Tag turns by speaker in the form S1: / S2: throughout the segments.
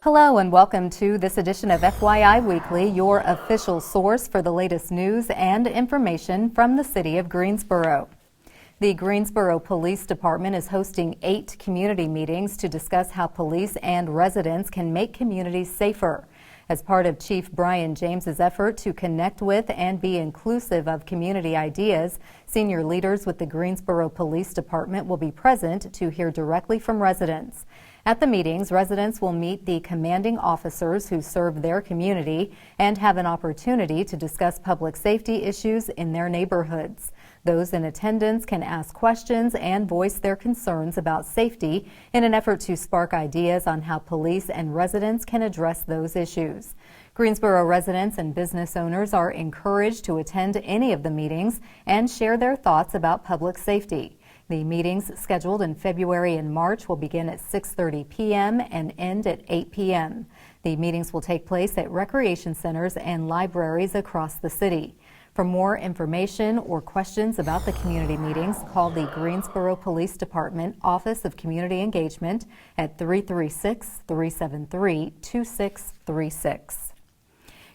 S1: Hello and welcome to this edition of FYI Weekly, your official source for the latest news and information from the city of Greensboro. The Greensboro Police Department is hosting 8 community meetings to discuss how police and residents can make communities safer. As part of Chief Brian James's effort to connect with and be inclusive of community ideas, senior leaders with the Greensboro Police Department will be present to hear directly from residents. At the meetings, residents will meet the commanding officers who serve their community and have an opportunity to discuss public safety issues in their neighborhoods. Those in attendance can ask questions and voice their concerns about safety in an effort to spark ideas on how police and residents can address those issues. Greensboro residents and business owners are encouraged to attend any of the meetings and share their thoughts about public safety. The meetings scheduled in February and March will begin at 6:30 p.m. and end at 8 p.m. The meetings will take place at recreation centers and libraries across the city. For more information or questions about the community meetings, call the Greensboro Police Department Office of Community Engagement at 336-373-2636.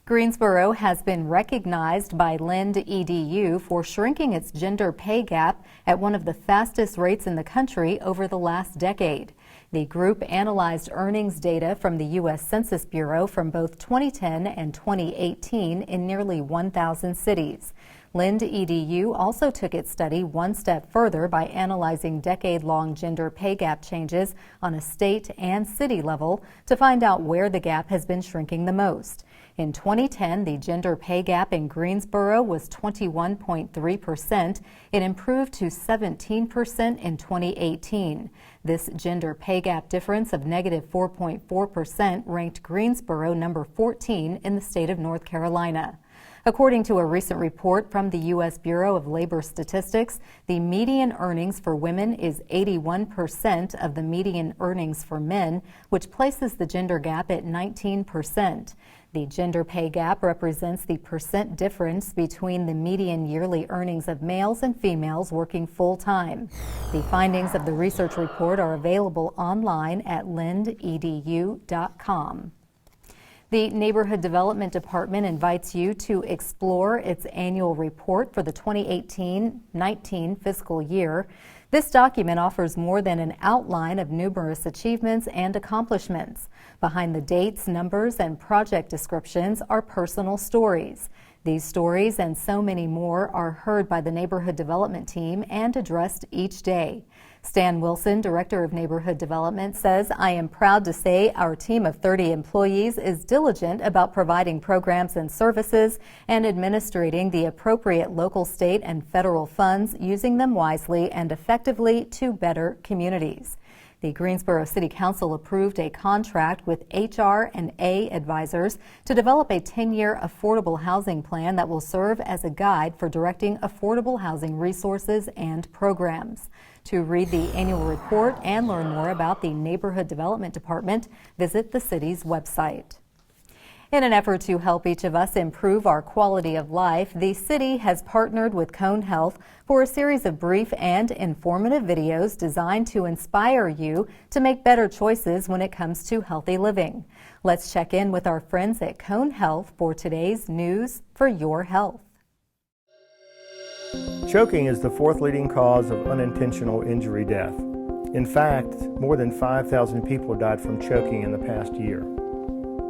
S1: Greensboro has been recognized by Lind EDU for shrinking its gender pay gap at one of the fastest rates in the country over the last decade. The group analyzed earnings data from the U.S. Census Bureau from both 2010 and 2018 in nearly 1,000 cities. Lind EDU also took its study one step further by analyzing decade-long gender pay gap changes on a state and city level to find out where the gap has been shrinking the most. In 2010, the gender pay gap in Greensboro was 21.3%. It improved to 17% in 2018. This gender pay gap difference of negative 4.4% ranked Greensboro number 14 in the state of North Carolina. According to a recent report from the U.S. Bureau of Labor Statistics, the median earnings for women is 81% of the median earnings for men, which places the gender gap at 19%. The gender pay gap represents the percent difference between the median yearly earnings of males and females working full-time. The findings of the research report are available online at lindedu.com. The Neighborhood Development Department invites you to explore its annual report for the 2018-19 fiscal year. This document offers more than an outline of numerous achievements and accomplishments. Behind the dates, numbers, and project descriptions are personal stories. These stories and so many more are heard by the Neighborhood Development team and addressed each day. Stan Wilson, Director of Neighborhood Development, says, "I am proud to say our team of 30 employees is diligent about providing programs and services and administrating the appropriate local, state, and federal funds, using them wisely and effectively to better communities." The Greensboro City Council approved a contract with HR&A advisors to develop a 10-year affordable housing plan that will serve as a guide for directing affordable housing resources and programs. To read the annual report and learn more about the Neighborhood Development Department, visit the city's website. In an effort to help each of us improve our quality of life, the city has partnered with Cone Health for a series of brief and informative videos designed to inspire you to make better choices when it comes to healthy living. Let's check in with our friends at Cone Health for today's news for your health.
S2: Choking is the 4th leading cause of unintentional injury death. In fact, more than 5,000 people died from choking in the past year.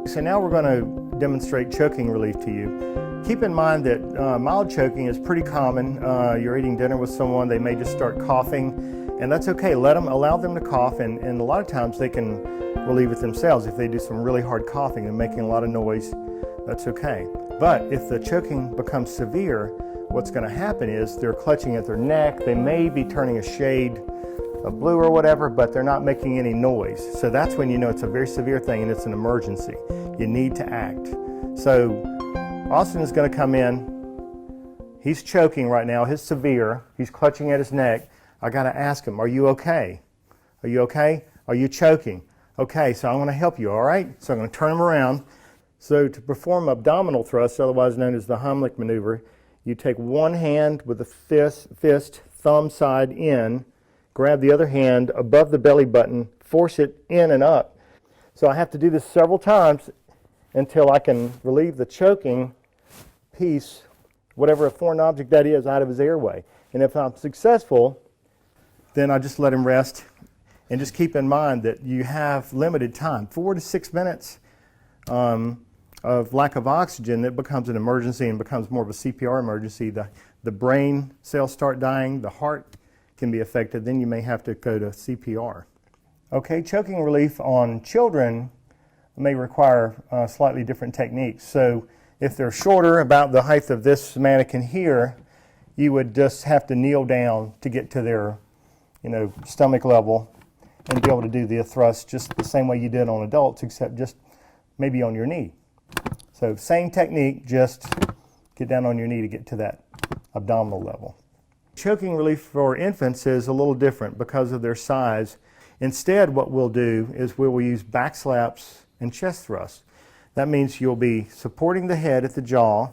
S2: So now we're going to demonstrate choking relief to you. Keep in mind that mild choking is pretty common. You're eating dinner with someone, they may just start coughing, and that's okay. Allow them to cough, and a lot of times they can relieve it themselves. If they do some really hard coughing and making a lot of noise, that's okay. But if the choking becomes severe, what's going to happen is they're clutching at their neck, they may be turning a shade of blue or whatever, but they're not making any noise. So that's when you know it's a very severe thing and it's an emergency. You need to act. So Austin is going to come in. He's choking right now. He's severe. He's clutching at his neck. I got to ask him, are you okay? Are you okay? Are you choking? Okay, so I'm going to help you, all right? So I'm going to turn him around. So to perform abdominal thrusts, otherwise known as the Heimlich maneuver, you take one hand with the fist, thumb side in, grab the other hand above the belly button, force it in and up. So I have to do this several times until I can relieve the choking piece, whatever foreign object that is, out of his airway. And if I'm successful, then I just let him rest. And just keep in mind that you have limited time, 4 to 6 minutes of lack of oxygen. It becomes an emergency and becomes more of a CPR emergency. The brain cells start dying, the heart can be affected, then you may have to go to CPR. Okay, choking relief on children may require slightly different techniques. So if they're shorter, about the height of this mannequin here, you would just have to kneel down to get to their stomach level and be able to do the thrust just the same way you did on adults, except just maybe on your knee. So same technique, just get down on your knee to get to that abdominal level. Choking relief for infants is a little different because of their size. Instead, what we'll do is we will use back slaps and chest thrusts. That means you'll be supporting the head at the jaw,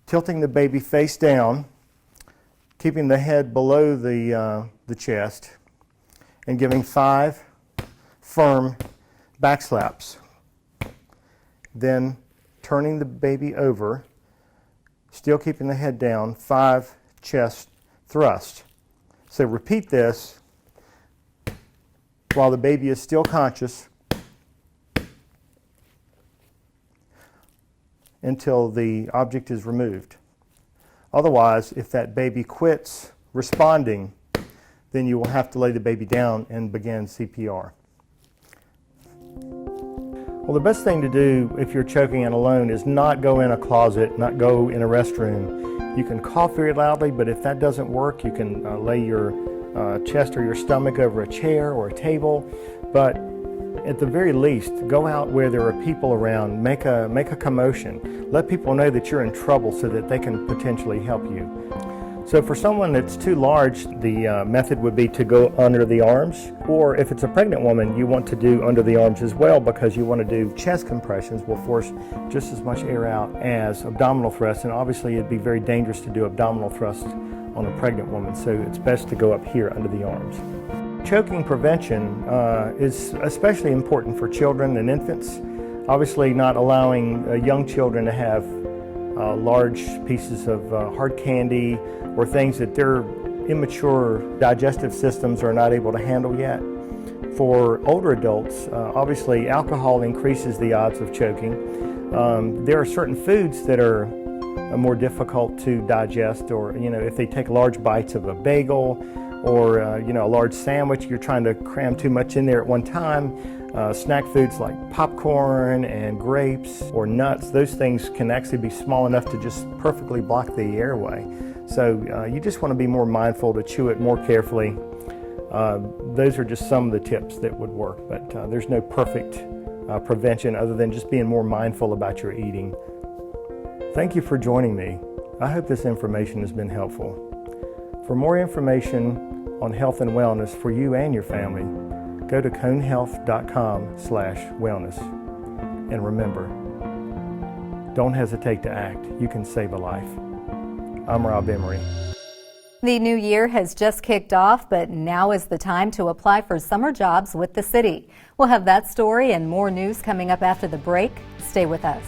S2: tilting the baby face down, keeping the head below the chest, and giving 5 firm back slaps. Then turning the baby over, still keeping the head down, 5 chest thrusts. So repeat this while the baby is still conscious until the object is removed. Otherwise, if that baby quits responding, then you will have to lay the baby down and begin CPR. Well, the best thing to do if you're choking and alone is not go in a closet, not go in a restroom. You can cough very loudly, but if that doesn't work, you can lay your chest or your stomach over a chair or a table. But at the very least, go out where there are people around, make a commotion. Let people know that you're in trouble so that they can potentially help you. So for someone that's too large, the method would be to go under the arms, or if it's a pregnant woman, you want to do under the arms as well because you want to do chest compressions will force just as much air out as abdominal thrusts, and obviously it'd be very dangerous to do abdominal thrusts on a pregnant woman, so it's best to go up here under the arms. Choking prevention is especially important for children and infants. Obviously not allowing young children to have large pieces of hard candy or things that their immature digestive systems are not able to handle yet. For older adults, obviously alcohol increases the odds of choking. There are certain foods that are more difficult to digest, or if they take large bites of a bagel or a large sandwich, you're trying to cram too much in there at one time. Snack foods like popcorn and grapes or nuts, those things can actually be small enough to just perfectly block the airway. So you just want to be more mindful to chew it more carefully. Those are just some of the tips that would work, but there's no perfect prevention other than just being more mindful about your eating. Thank you for joining me. I hope this information has been helpful. For more information on health and wellness for you and your family, go to conehealth.com/wellness. And remember, don't hesitate to act. You can save a life. I'm Rob Emery.
S1: The new year has just kicked off, but now is the time to apply for summer jobs with the city. We'll have that story and more news coming up after the break. Stay with us.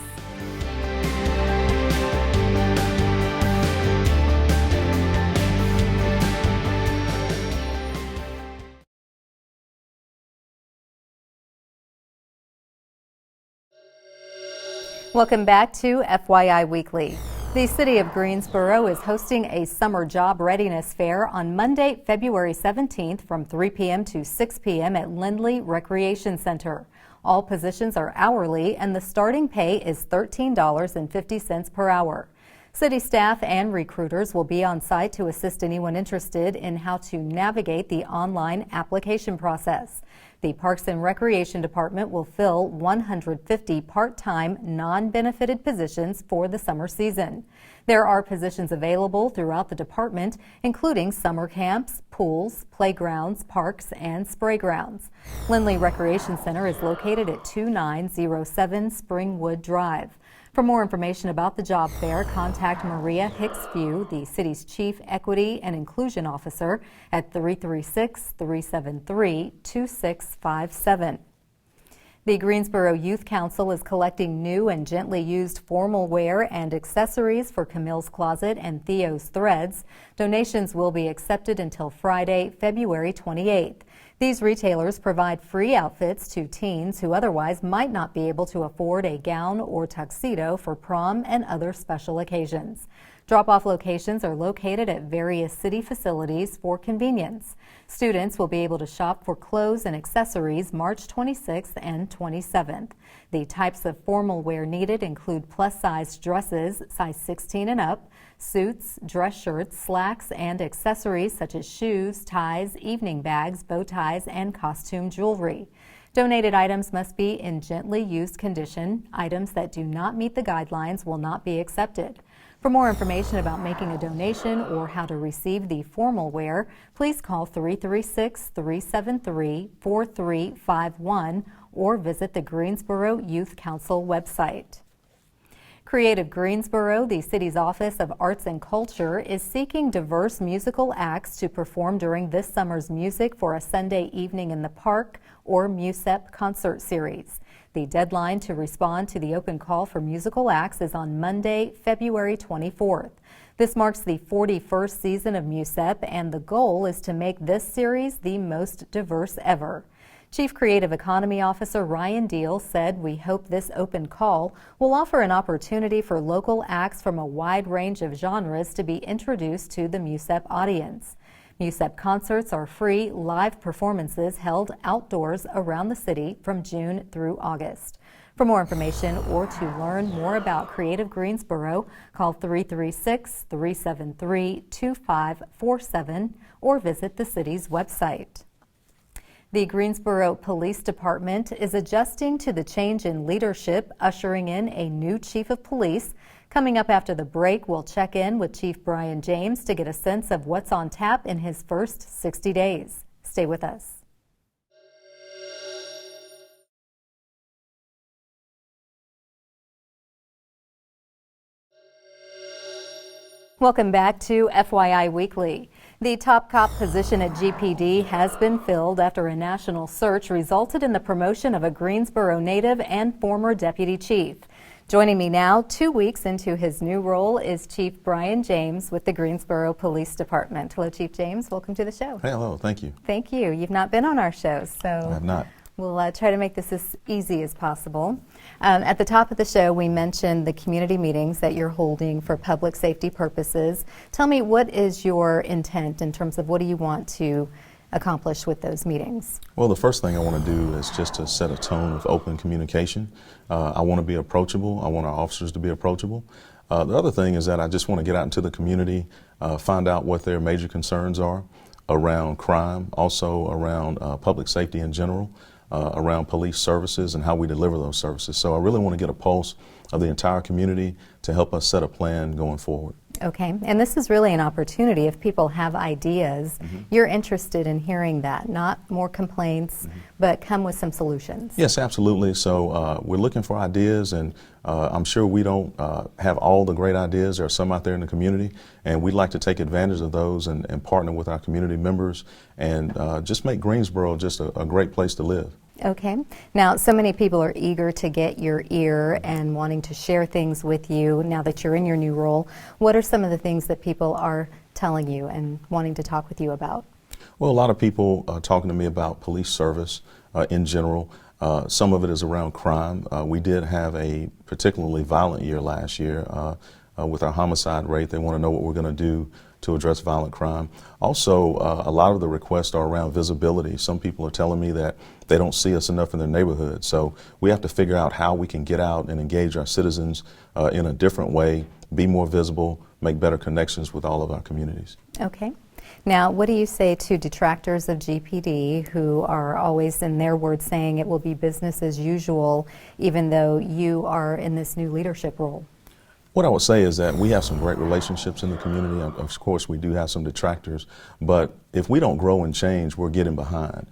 S1: Welcome back to FYI Weekly. The City of Greensboro is hosting a summer job readiness fair on Monday, February 17th from 3 p.m. to 6 p.m. at Lindley Recreation Center. All positions are hourly and the starting pay is $13.50 per hour. City staff and recruiters will be on site to assist anyone interested in how to navigate the online application process. The Parks and Recreation Department will fill 150 part-time, non-benefited positions for the summer season. There are positions available throughout the department, including summer camps, pools, playgrounds, parks, and spray grounds. Lindley Recreation Center is located at 2907 Springwood Drive. For more information about the job fair, contact Maria Hicksview, the city's Chief Equity and Inclusion Officer, at 336-373-2657. The Greensboro Youth Council is collecting new and gently used formal wear and accessories for Camille's Closet and Theo's Threads. Donations will be accepted until Friday, February 28th. These retailers provide free outfits to teens who otherwise might not be able to afford a gown or tuxedo for prom and other special occasions. Drop-off locations are located at various city facilities for convenience. Students will be able to shop for clothes and accessories March 26th and 27th. The types of formal wear needed include plus-size dresses, size 16 and up, suits, dress shirts, slacks, and accessories such as shoes, ties, evening bags, bow ties, and costume jewelry. Donated items must be in gently used condition. Items that do not meet the guidelines will not be accepted. For more information about making a donation or how to receive the formal wear, please call 336-373-4351 or visit the Greensboro Youth Council website. Creative Greensboro, the city's Office of Arts and Culture, is seeking diverse musical acts to perform during this summer's Music for a Sunday Evening in the Park or MUSEP concert series. The deadline to respond to the open call for musical acts is on Monday, February 24th. This marks the 41st season of MUSEP, and the goal is to make this series the most diverse ever. Chief Creative Economy Officer Ryan Deal said, "We hope this open call will offer an opportunity for local acts from a wide range of genres to be introduced to the MUSEP audience." MUSEP concerts are free live performances held outdoors around the city from June through August. For more information or to learn more about Creative Greensboro, call 336-373-2547 or visit the city's website. The Greensboro Police Department is adjusting to the change in leadership, ushering in a new chief of police. Coming up after the break, we'll check in with Chief Brian James to get a sense of what's on tap in his first 60 days. Stay with us. Welcome back to FYI Weekly. The top cop position at GPD has been filled after a national search resulted in the promotion of a Greensboro native and former deputy chief. Joining me now, 2 weeks into his new role, is Chief Brian James with the Greensboro Police Department. Hello, Chief James. Welcome to the show.
S3: Hey, hello. Thank you.
S1: Thank you. You've not been on our show, so
S3: I have not.
S1: We'll try to make this as easy as possible. At the top of the show, we mentioned the community meetings that you're holding for public safety purposes. Tell me, what is your intent in terms of what do you want to accomplish with those meetings?
S3: Well, the first thing I want to do is just to set a tone of open communication. I want to be approachable. I want our officers to be approachable. The other thing is that I just want to get out into the community, find out what their major concerns are around crime, also around public safety in general, around police services and how we deliver those services. So I really want to get a pulse of the entire community to help us set a plan going forward.
S1: Okay, and this is really an opportunity. If people have ideas, you're interested in hearing that, not more complaints, but come with some solutions.
S3: Yes, absolutely. So we're looking for ideas, and I'm sure we don't have all the great ideas. There are some out there in the community, and we'd like to take advantage of those and partner with our community members and just make Greensboro just a great place to live.
S1: Okay. Now, so many people are eager to get your ear and wanting to share things with you now that you're in your new role. What are some of the things that people are telling you and wanting to talk with you about?
S3: Well, a lot of people are talking to me about police service in general. Some of it is around crime. We did have a particularly violent year last year with our homicide rate. They want to know what we're going to do to address violent crime. Also, a lot of the requests are around visibility. Some people are telling me that they don't see us enough in their neighborhood. So we have to figure out how we can get out and engage our citizens in a different way, be more visible, make better connections with all of our communities.
S1: Okay. Now, what do you say to detractors of GPD who are always, in their words, saying it will be business as usual, even though you are in this new leadership role?
S3: What I would say is that we have some great relationships in the community. Of course, we do have some detractors, but if we don't grow and change, we're getting behind.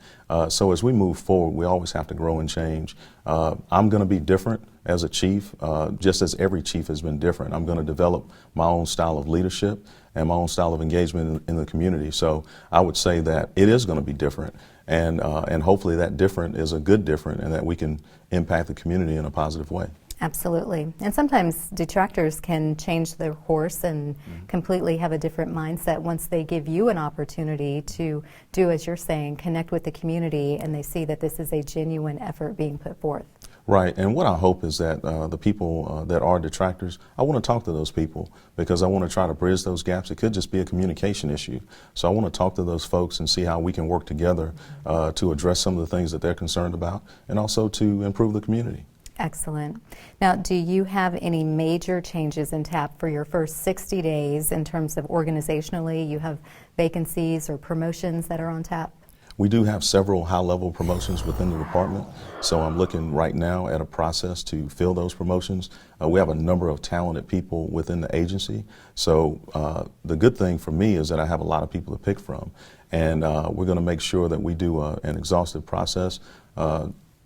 S3: So as we move forward, we always have to grow and change. I'm going to be different as a chief, just as every chief has been different. I'm going to develop my own style of leadership and my own style of engagement in the community. So I would say that it is going to be different. and hopefully that different is a good different, and that we can impact the community in a positive way.
S1: Absolutely. And sometimes detractors can change their course and completely have a different mindset once they give you an opportunity to do, as you're saying, connect with the community, and they see that this is a genuine effort being put forth.
S3: Right, and what I hope is that the people that are detractors, I want to talk to those people, because I want to try to bridge those gaps. It could just be a communication issue. So I want to talk to those folks and see how we can work together to address some of the things that they're concerned about, and also to improve the community.
S1: Excellent. Now, do you have any major changes in TAP for your first 60 days in terms of organizationally? You have vacancies or promotions that are on tap?
S3: We do have several high-level promotions within the department, so I'm looking right now at a process to fill those promotions. We have a number of talented people within the agency, so the good thing for me is that I have a lot of people to pick from, and we're going to make sure that we do an exhaustive process,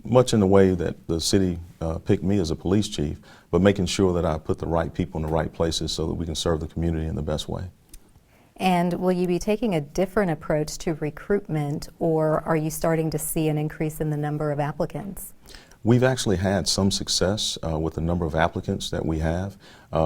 S3: much in the way that the city picked me as a police chief, but making sure that I put the right people in the right places so that we can serve the community in the best way.
S1: And will you be taking a different approach to recruitment, or are you starting to see an increase in the number of applicants?
S3: We've actually had some success with the number of applicants that we have.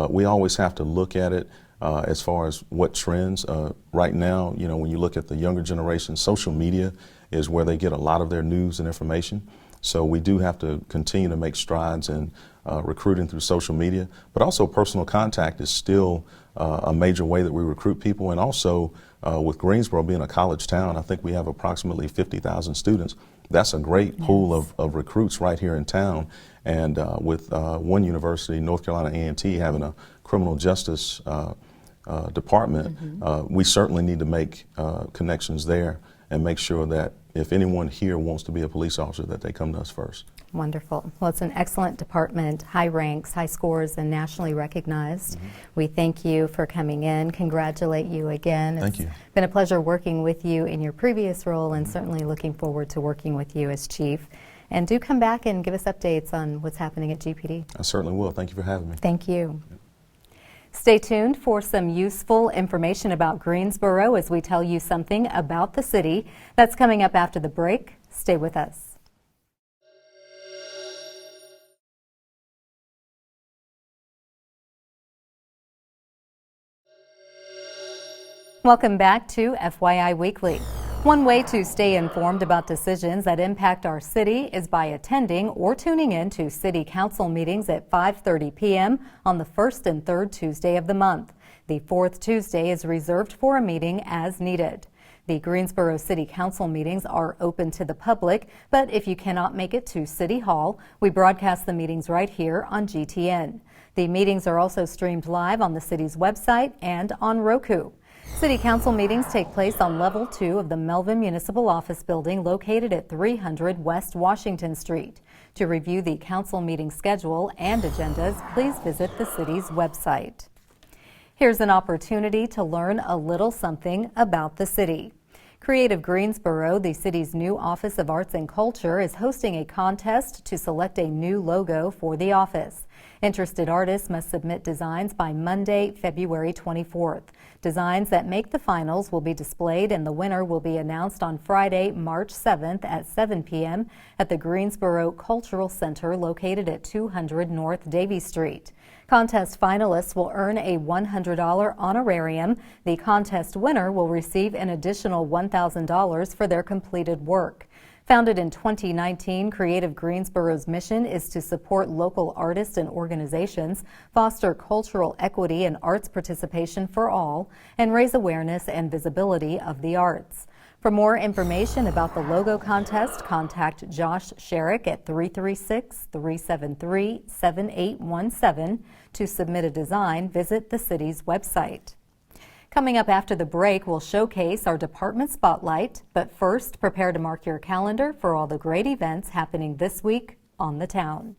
S3: We always have to look at it as far as what trends. Right now, you know, when you look at the younger generation, social media is where they get a lot of their news and information. So we do have to continue to make strides in recruiting through social media, but also personal contact is still a major way that we recruit people. And also with Greensboro being a college town, I think we have approximately 50,000 students. That's a great pool of recruits right here in town. And with one university, North Carolina A&T, having a criminal justice department, we certainly need to make connections there and make sure that if anyone here wants to be a police officer, that they come to us first.
S1: Wonderful. Well, it's an excellent department, high ranks, high scores, and nationally recognized. We thank you for coming in, congratulate you again.
S3: Thank you.
S1: It's been a pleasure working with you in your previous role, and certainly looking forward to working with you as chief. And do come back and give us updates on what's happening at GPD.
S3: I certainly will. Thank you for having me.
S1: Thank you. Stay tuned for some useful information about Greensboro as we tell you something about the city. That's coming up after the break. Stay with us. Welcome back to FYI Weekly. One way to stay informed about decisions that impact our city is by attending or tuning in to City Council meetings at 5:30 p.m. on the first and third Tuesday of the month. The fourth Tuesday is reserved for a meeting as needed. The Greensboro City Council meetings are open to the public, but if you cannot make it to City Hall, we broadcast the meetings right here on GTN. The meetings are also streamed live on the city's website and on Roku. City Council meetings take place on Level 2 of the Melvin Municipal Office Building located at 300 West Washington Street. To review the council meeting schedule and agendas, please visit the city's website. Here's an opportunity to learn a little something about the city. Creative Greensboro, the city's new Office of Arts and Culture, is hosting a contest to select a new logo for the office. Interested artists must submit designs by Monday, February 24th. Designs that make the finals will be displayed, and the winner will be announced on Friday, March 7th at 7 p.m. at the Greensboro Cultural Center located at 200 North Davie Street. Contest finalists will earn a $100 honorarium. The contest winner will receive an additional $1,000 for their completed work. Founded in 2019, Creative Greensboro's mission is to support local artists and organizations, foster cultural equity and arts participation for all, and raise awareness and visibility of the arts. For more information about the logo contest, contact Josh Sherrick at 336-373-7817. To submit a design, visit the city's website. Coming up after the break, we'll showcase our department spotlight, but first, prepare to mark your calendar for all the great events happening this week on the town.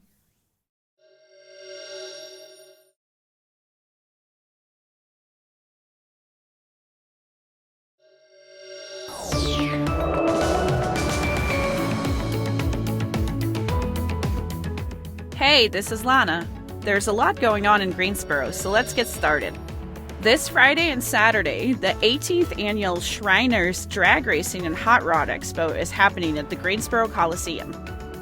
S4: Hey, this is Lana. There's a lot going on in Greensboro, so let's get started. This Friday and Saturday, the 18th annual Shriners Drag Racing and Hot Rod Expo is happening at the Greensboro Coliseum.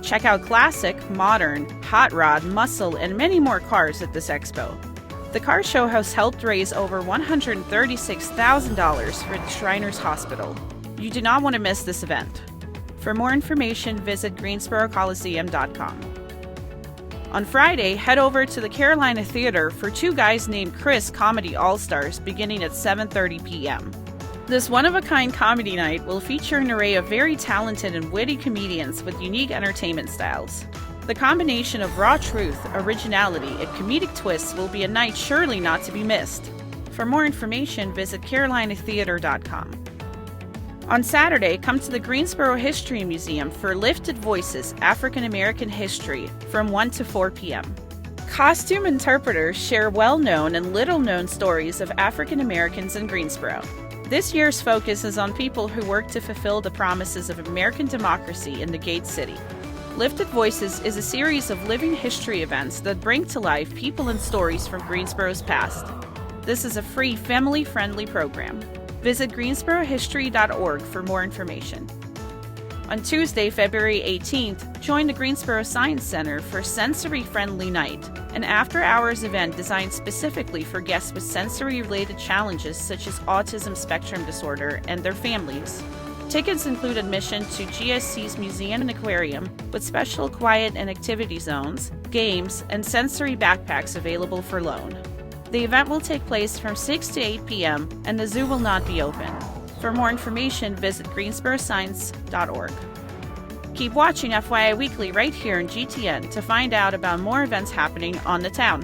S4: Check out classic, modern, hot rod, muscle, and many more cars at this expo. The car show has helped raise over $136,000 for the Shriners Hospital. You do not want to miss this event. For more information, visit GreensboroColiseum.com. On Friday, head over to the Carolina Theater for Two Guys Named Chris Comedy All-Stars beginning at 7:30 p.m. This one-of-a-kind comedy night will feature an array of very talented and witty comedians with unique entertainment styles. The combination of raw truth, originality, and comedic twists will be a night surely not to be missed. For more information, visit carolinatheater.com. On Saturday, come to the Greensboro History Museum for Lifted Voices African American History from 1 to 4 p.m. Costume interpreters share well-known and little-known stories of African Americans in Greensboro. This year's focus is on people who work to fulfill the promises of American democracy in the Gate City. Lifted Voices is a series of living history events that bring to life people and stories from Greensboro's past. This is a free, family-friendly program. Visit greensborohistory.org for more information. On Tuesday, February 18th, join the Greensboro Science Center for Sensory Friendly Night, an after-hours event designed specifically for guests with sensory-related challenges such as autism spectrum disorder and their families. Tickets include admission to GSC's Museum and Aquarium with special quiet and activity zones, games, and sensory backpacks available for loan. The event will take place from 6 to 8 p.m. and the zoo will not be open. For more information, visit greensboroscience.org. Keep watching FYI Weekly right here in GTN to find out about more events happening on the town.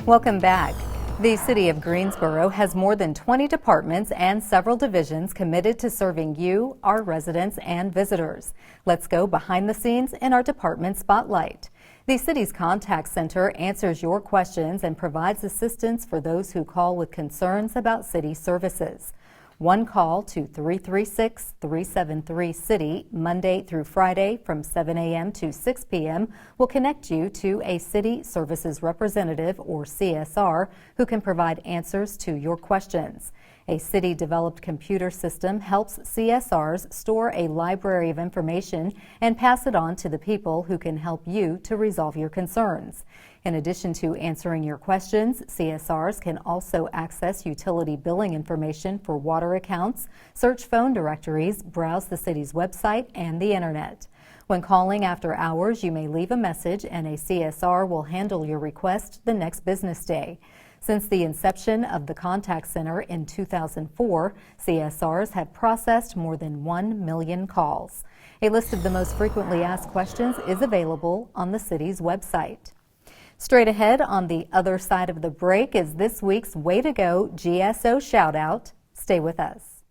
S1: Welcome back. The City of Greensboro has more than 20 departments and several divisions committed to serving you, our residents, and visitors. Let's go behind the scenes in our department spotlight. The city's contact center answers your questions and provides assistance for those who call with concerns about city services. One call to 336-373-CITY Monday through Friday from 7 a.m. to 6 p.m. will connect you to a City Services Representative, or CSR, who can provide answers to your questions. A city-developed computer system helps CSRs store a library of information and pass it on to the people who can help you to resolve your concerns. In addition to answering your questions, CSRs can also access utility billing information for water accounts, search phone directories, browse the city's website, and the internet. When calling after hours, you may leave a message and a CSR will handle your request the next business day. Since the inception of the contact center in 2004, CSRs have processed more than 1 million calls. A list of the most frequently asked questions is available on the city's website. Straight ahead on the other side of the break is this week's Way to Go GSO shout out. Stay with us.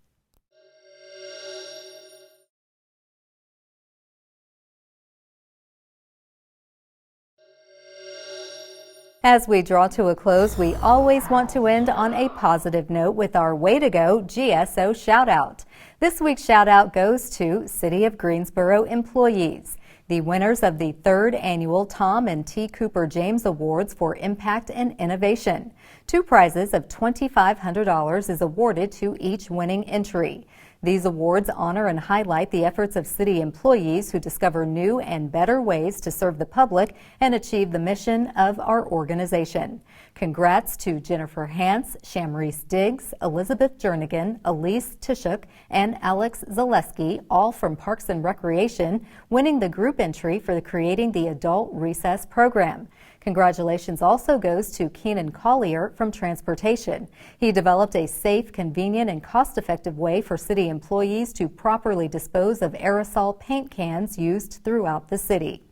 S1: As we draw to a close, we always want to end on a positive note with our Way to Go GSO shout out. This week's shout out goes to City of Greensboro employees, the winners of the 3rd annual Tom and T. Cooper James Awards for Impact and Innovation. 2 prizes of $2,500 is awarded to each winning entry. These awards honor and highlight the efforts of city employees who discover new and better ways to serve the public and achieve the mission of our organization. Congrats to Jennifer Hance, Shamreese Diggs, Elizabeth Jernigan, Elise Tishuk, and Alex Zaleski, all from Parks and Recreation, winning the group entry for creating the Adult Recess program. Congratulations also goes to Keenan Collier from Transportation. He developed a safe, convenient, and cost-effective way for city employees to properly dispose of aerosol paint cans used throughout the city.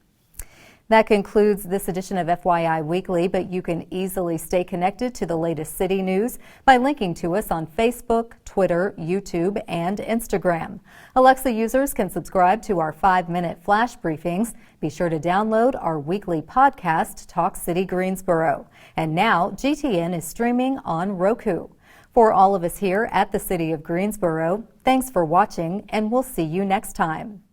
S1: That concludes this edition of FYI Weekly, but you can easily stay connected to the latest city news by linking to us on Facebook, Twitter, YouTube, and Instagram. Alexa users can subscribe to our 5-minute flash briefings. Be sure to download our weekly podcast, Talk City Greensboro. And now, GTN is streaming on Roku. For all of us here at the City of Greensboro, thanks for watching, and we'll see you next time.